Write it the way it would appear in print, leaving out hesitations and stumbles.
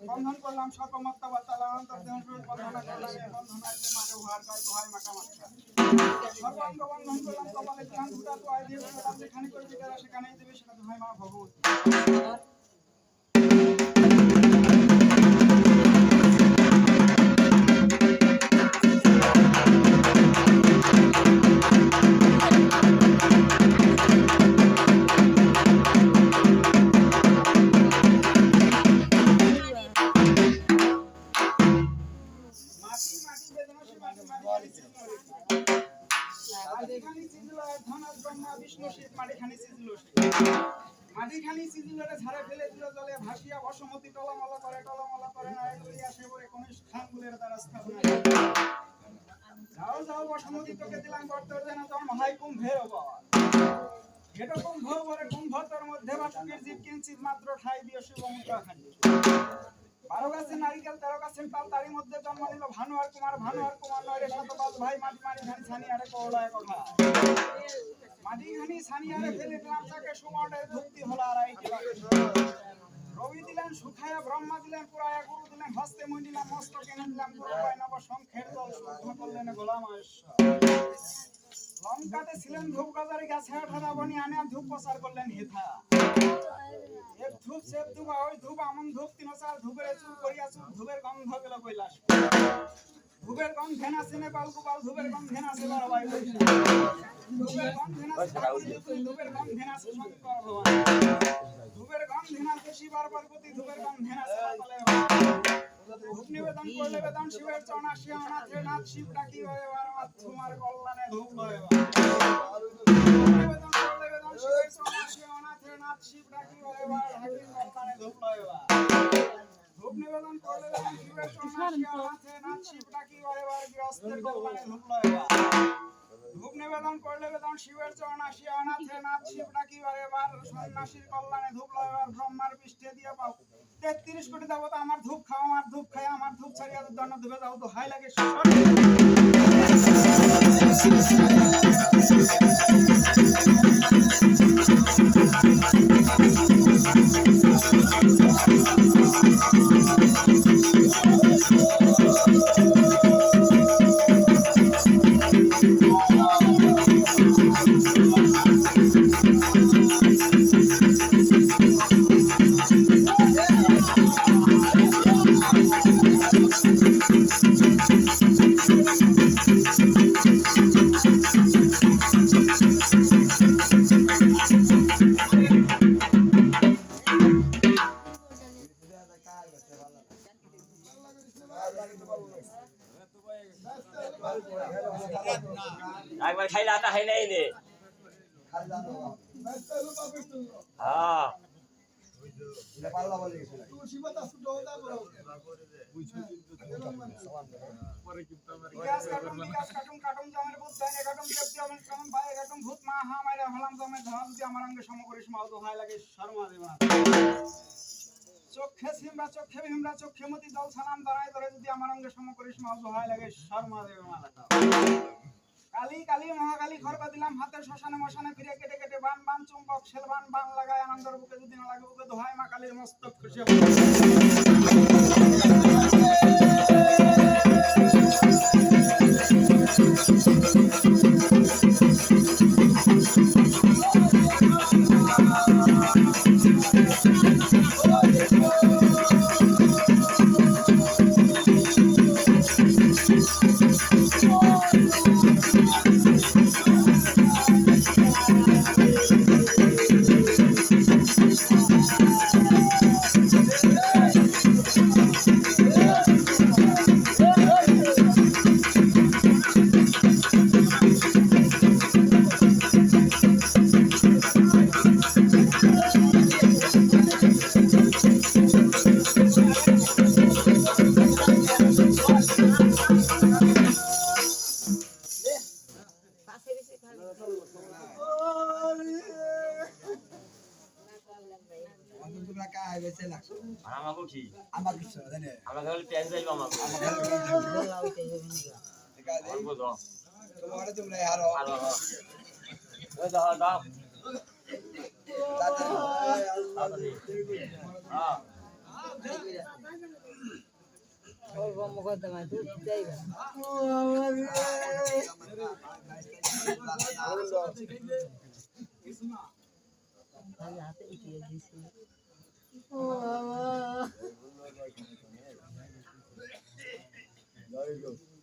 বন্ধন করলাম সর্বমত্তা বাতালা অন্তর দেহ বন্ধনা করলাম বন্ধনায় মাঝে উহার গায় দোহাই মাকা মাকা সর্বাঙ্গ বন্ধন করলাম কপালে ধ্যান ভুটা তো আয় দিয়ে যেখানে করবি তারা সেখানেই দেবে সেটা দোহাই মা ভগবতী মাটিখানি সিজুলরে ঝাড়ে ফেলে দিল জলে ভাসিয়া বসমতি টলমল করে না করিয়া সেবরে কোন স্থানগুলোর দ্বারা স্থাপনা যাও যাও বসমতি তোকে দিলাম বর্তর যেন জন্ম হয় কুম্ভের বাবা এটা কুম্ভ বরে কুম্ভতর মধ্যে বাসুকের জীব কিঞ্চিত মাত্র ঠাই দিয়ে শিবমুখাখানি 12 গাছের নারিকেল 13 গাছের তাল তারই মধ্যে জন্ম নিল ভানু আর কুমার নয় রে শতবাদ ভাই মাটি ঘানি ছানি আরে কোড়ায় কোঠা মাটি ঘানি ছানি আরে ফেলে দিলাম তাকে সুমটের ধুক্তি হলো আর এই রবি দিলেন সুখায়া ব্রহ্মা দিলেন পুরায়া গুরু দিলেন হস্তে মুই দিলাম মস্তকে নিলাম গুরু পায় নব সংখের দল শুদ্ধ করলেন গোলাম লঙ্কাতে ছিলেন ধূপ গজারি গাছে আঠারা বনি আনে ধূপ প্রচার করলেন হেথা এক ধূপ সে ধূপ ওই ধূপ আমন ধূপ 3-4 ধূপের চুর করিয়া চুর ধূপের গন্ধ গেল কৈলাস ধূপের গন্ধ ঘেনা সিনে পাল গোপাল ধূপের গন্ধ ঘেনা সে বড় ভাই ধূপের গন্ধ ঘেনা ধূপের গন্ধ ঘেনা সে শঙ্কর ভগবান ধূপের গন্ধ ঘেনা সে শিবার পার্বতী ধূপের গন্ধ ঘেনা সে পাতলে ধূপ নিবেদন করলে বেদন শিবের চরণা সে অনাথে নাথ শিব ডাকি হয় আর তোমার কল্যাণে ধূপ লয় নিবেদন করলে বেদন শিবের চরণা সে অনাথে নাথ শিব ডাকি হয় আর হাকিম কল্যাণে ধূপ লয় ধূপ নিবেদন করলে বেদন শিবের চরণা সে অনাথে নাথ শিব ডাকি হয় আর গৃহস্থের কল্যাণে ধূপ লয় ধূপ নিবেদন করলে বেদন শিবের চরণা সে অনাথে নাথ শিব ডাকি হয় আর সন্ন্যাসীর কল্যাণে ধূপ লয় আর ব্রহ্মার পৃষ্ঠে দিয়ে পাও 33 কোটি দেবতা আমার ধূপ খাও আমার ধূপ খাই আমার ধূপ ছাড়িয়া দণ্ড ধূপে দাও তো হাই লাগে একবার খাইলে আটা খাই নাই নে হ্যাঁ চোখে সিমরা চোখে ভীমরা চোখে মতি জল সালাম দাঁড়ায় ধরে যদি আমার অঙ্গে সম করিস মা দোহাই লাগে শর্মা দেবে মালা কালী কালী মহাকালী খরবা দিলাম হাতে শ্মশানে মশানে ফিরে কেটে কেটে বান বান চুম্বক শেলবান বান লাগায় আনন্দের বুকে যদি না লাগে বুকে দোহাই মা কালীর মস্তক খুশি আর আমাকে উঠি আমার কিছু জানে আমাকে বলে পেঁয়াজ যাইবো আমাকে অল্প দাও তোমার তোমরা আরো আরো ওই দাও দাও তাড়াতাড়ি হ্যাঁ There you go.